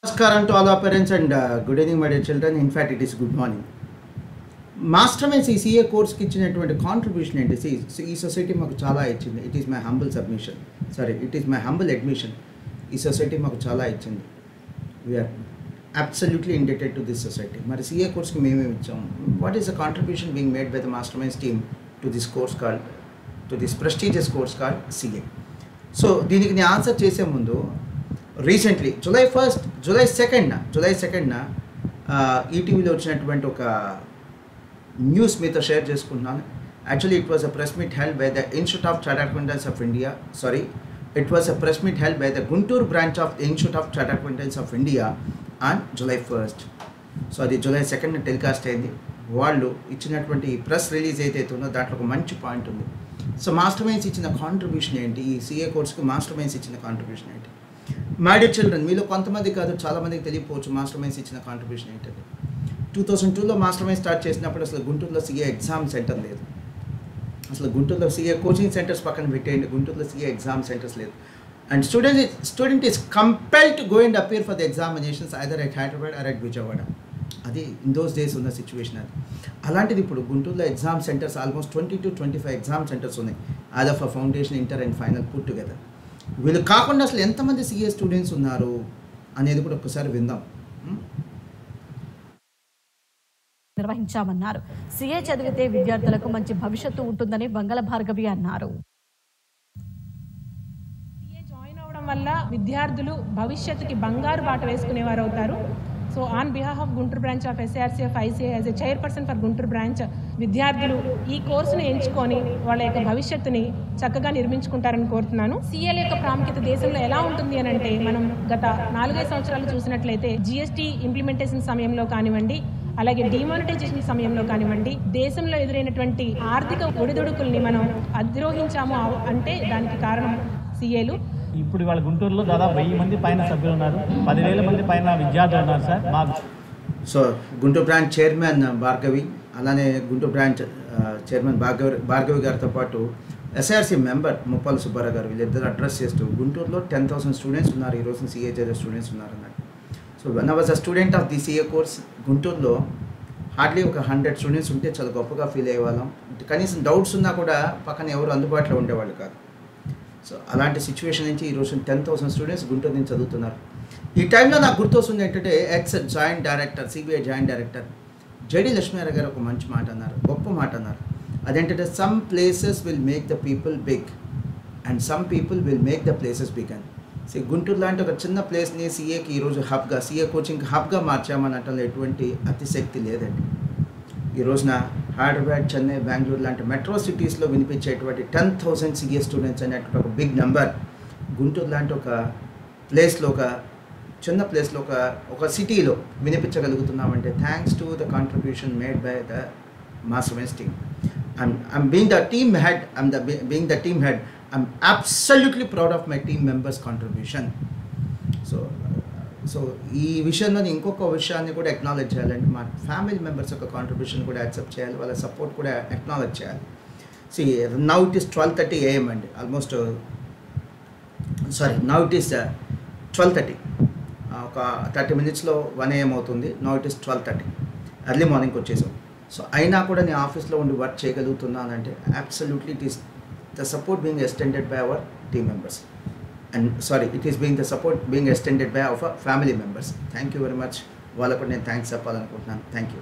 Namaskaram to all our parents and good evening my dear children. In fact, it is good morning. Masterminds CA course ki ఇచ్చినటువంటి contribution ఏంటి? ఈ society మాకు చాలా ఇచ్చింది. It is my humble submission. It is my humble admission. ఈ society మాకు చాలా ఇచ్చింది. We are absolutely indebted to this society. మరి సిఏ కోర్స్కి మేమేమి ఇచ్చాం? What is the contribution being made by the masterminds team to this course called to this prestigious course called CA? So దీనికి నేను ఆన్సర్ చేసే ముందు రీసెంట్లీ జూలై సెకండ్న ఈటీవీలో వచ్చినటువంటి ఒక న్యూస్ మీతో షేర్ చేసుకుంటున్నాను. Actually it was a press meet held by the institute of chartered accountants of India. It was a press meet held by the Guntur branch of the institute of chartered accountants of India on July 1st. So అది July 2nd telecast అయింది. వాళ్ళు ఇచ్చినటువంటి press release ఏదైతే ఉందో దాంట్లో ఒక మంచి point ఉంది. సో మాస్టర్మైండ్స్ ఇచ్చిన కాంట్రిబ్యూషన్ ఏంటి? ఈ సిఏ కోర్స్కి మాస్టర్మైండ్స్ ఇచ్చిన కాంట్రిబ్యూషన్ ఏంటి? మై డియర్ చిల్డ్రన్, మీలో కొంతమంది కాదు చాలామందికి తెలియకపోవచ్చు మాస్టర్మైండ్స్ ఇచ్చిన కాంట్రిబ్యూషన్ ఏంటంటే 2002లో మాస్టర్మైండ్ స్టార్ట్ చేసినప్పుడు అసలు గుంటూరులో సిఏ ఎగ్జామ్ సెంటర్ లేదు. అసలు గుంటూరులో సిఏ కోచింగ్ సెంటర్స్ పక్కన పెట్టేయండి, గుంటూరులో సిఏ ఎగ్జామ్ సెంటర్స్ లేదు. And student is compelled to go and appear for the examinations either at Hyderabad or at Vijayawada. అది ఇన్ దోస్ డేస్ ఉన్న సిచ్యువేషన్ అది. అలాంటిది ఇప్పుడు గుంటూరులో exam centres almost 20 to 25 exam centres ఉన్నాయి. All of foundation, inter and final put together. వీళ్ళు కాకుండా అసలు ఎంతమంది సిఏ స్టూడెంట్స్ ఉన్నారు అనేది కూడా ఒక్కసారి విందాం. నిర్వహించామన్నారు. సిఏ చదివితే విద్యార్థులకు మంచి భవిష్యత్తు ఉంటుందని బంగళ భార్గవి అన్నారు. సిఏ జాయిన్ అవడం వల్ల విద్యార్థులు భవిష్యత్తుకి బంగారు బాట వేసుకునేవారు అవుతారు. So on behalf of Guntur branch of SARCF ICA as a chairperson for Guntur branch, విద్యార్థులు ఈ కోర్సును ఎంచుకొని వాళ్ళ యొక్క భవిష్యత్తుని చక్కగా నిర్మించుకుంటారని కోరుతున్నాను. సిఏల యొక్క ప్రాముఖ్యత దేశంలో ఎలా ఉంటుంది అని అంటే, మనం గత 4-5 సంవత్సరాలు చూసినట్లయితే GST ఇంప్లిమెంటేషన్ సమయంలో కానివ్వండి, అలాగే డిమానిటైజేషన్ సమయంలో కానివ్వండి, దేశంలో ఎదురైనటువంటి ఆర్థిక ఒడిదుడుకుల్ని మనం అధిరోహించాము అంటే దానికి కారణం సిఏలు. ఇప్పుడు ఇవాళ గుంటూరులో దాదాపు 1000 మంది పైన సభ్యులు ఉన్నారు, 10,000 మంది పైన విద్యార్థులు ఉన్నారు సార్. మా so Guntur branch chairman Bhargavi, అలానే గుంటూరు బ్రాంచ్ చైర్మన్ భార్గవి గారితో పాటు SRC మెంబర్ ముప్పాల సుబ్బారావు గారు, వీళ్ళిద్దరు అడ్రస్ చేస్తూ గుంటూరులో 10,000 స్టూడెంట్స్ ఉన్నారు, ఈరోజు సిఏ చదివే స్టూడెంట్స్ ఉన్నారు అన్నారు. So one was a student of the CA course. గుంటూరులో హార్డ్లీ ఒక 100 స్టూడెంట్స్ ఉంటే చాలా గొప్పగా ఫీల్ అయ్యేవాళ్ళం. కనీసం డౌట్స్ ఉన్నా కూడా పక్కన ఎవరు అందుబాటులో ఉండేవాళ్ళు కాదు. సో అలాంటి సిచ్యువేషన్ నుంచి ఈరోజు 10,000 స్టూడెంట్స్ గుంటూరు నుంచి చదువుతున్నారు. ఈ టైంలో నాకు గుర్తొస్తుంది ఏంటంటే joint director, CBI joint director J D Lakshminarayana garu ఒక మంచి మాట అన్నారు, గొప్ప మాట అన్నారు. అదేంటంటే some places will make the people big and some people will make the places big అని. సో గుంటూరు లాంటి ఒక చిన్న ప్లేస్ని సిఏకి ఈరోజు హబ్గా, సిఏ కోచింగ్ హబ్గా మార్చామనటంలో ఎటువంటి అతిశక్తి లేదండి. ఈ రోజున హైదరాబాద్, చెన్నై, బెంగళూరు లాంటి మెట్రో సిటీస్లో వినిపించేటువంటి 10,000 సిఏ స్టూడెంట్స్ అనేటువంటి ఒక బిగ్ నెంబర్ గుంటూరు లాంటి ఒక ప్లేస్లో, ఒక చిన్న ప్లేస్లో, ఒక సిటీలో వినిపించగలుగుతున్నామంటే thanks to the contribution made by the masterminds team. I'm being the team head. Being the team head. I'm absolutely proud of my team members' contribution. So ఈ విషయంలో ఇంకొక విషయాన్ని కూడా అక్నాలెడ్జ్ చేయాలంటే మా ఫ్యామిలీ మెంబర్స్ యొక్క కాంట్రిబ్యూషన్ కూడా accept చేయాలి, వాళ్ళ సపోర్ట్ కూడా అక్నాలెడ్జ్ చేయాలి. నౌ ఇట్ ఈస్ 12:30 AM అండి, ఆల్మోస్ట్ నౌ ఇట్ ఈస్ 12:30, ఒక 30 minutesలో 1 AM అవుతుంది. Now it is 12:30, early morning వచ్చేసాం. సో అయినా కూడా నేను ఆఫీస్లో ఉండి వర్క్ చేయగలుగుతున్నానంటే absolutely it is the support being extended by our team members. It is being the support being extended by our family members. Thank you very much. వాళ్ళకు నేను thanks చెప్పాలనుకుంటున్నాను. Thank you.